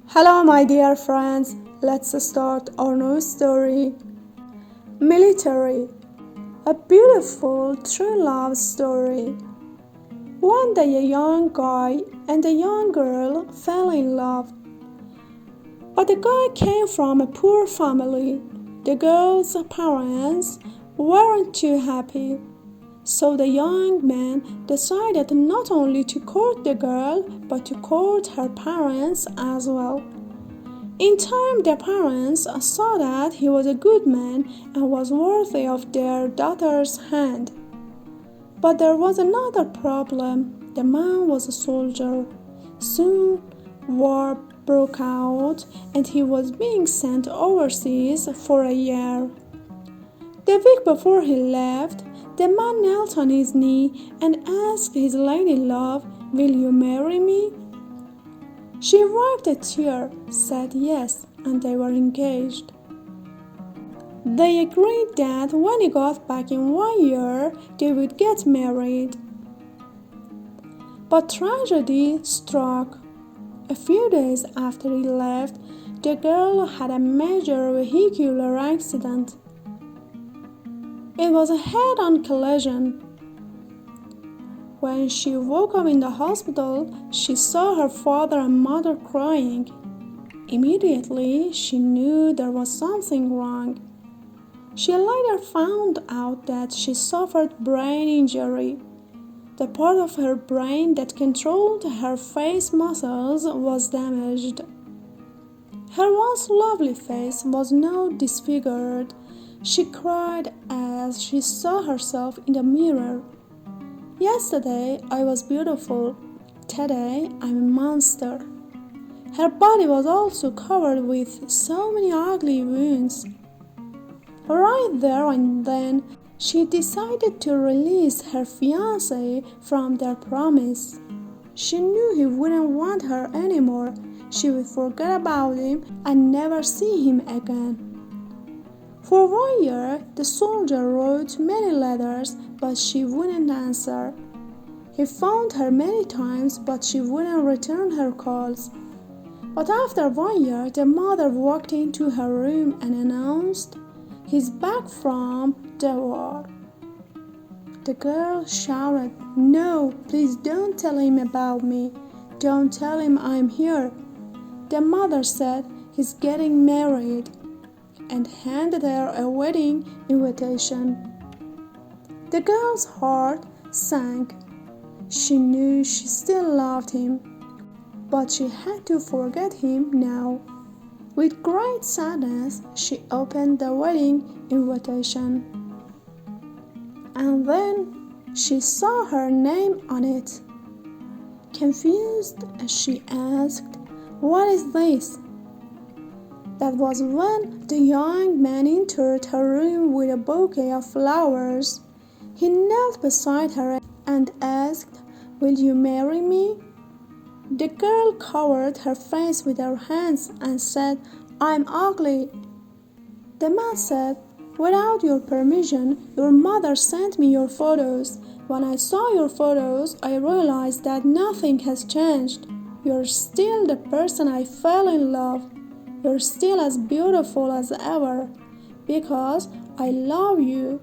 Hello, my dear friends. Let's start our new story. Military, a beautiful true love story. One day, a young guy and a young girl fell in love. But the guy came from a poor family. The girl's parents weren't too happy. So the young man decided not only to court the girl, but to court her parents as well. In time, the parents saw that he was a good man and was worthy of their daughter's hand. But there was another problem. The man was a soldier. Soon, war broke out and he was being sent overseas for a year. The week before he left, the man knelt on his knee and asked his lady love, "Will you marry me?" She wiped a tear, said yes, and they were engaged. They agreed that when he got back in 1 year, they would get married. But tragedy struck. A few days after he left, the girl had a major vehicular accident. It was a head-on collision. When she woke up in the hospital, she saw her father and mother crying. Immediately, she knew there was something wrong. She later found out that she suffered brain injury. The part of her brain that controlled her face muscles was damaged. Her once lovely face was now disfigured. She cried as she saw herself in the mirror. "Yesterday I was beautiful. Today I'm a monster." Her body was also covered with so many ugly wounds. Right there and then, she decided to release her fiancé from their promise. She knew he wouldn't want her anymore. She would forget about him and never see him again. For 1 year, the soldier wrote many letters, but she wouldn't answer. He phoned her many times, but she wouldn't return her calls. But after 1 year, the mother walked into her room and announced, "He's back from the war." The girl shouted, "No, please don't tell him about me. Don't tell him I'm here." The mother said, "He's getting married," and handed her a wedding invitation. The girl's heart sank. She knew she still loved him, but she had to forget him now. With great sadness, she opened the wedding invitation. And then she saw her name on it. Confused, she asked, "What is this?" That was when the young man entered her room with a bouquet of flowers. He knelt beside her and asked, "Will you marry me?" The girl covered her face with her hands and said, "I'm ugly." The man said, "Without your permission, your mother sent me your photos. When I saw your photos, I realized that nothing has changed. You're still the person I fell in love. You're still as beautiful as ever, because I love you."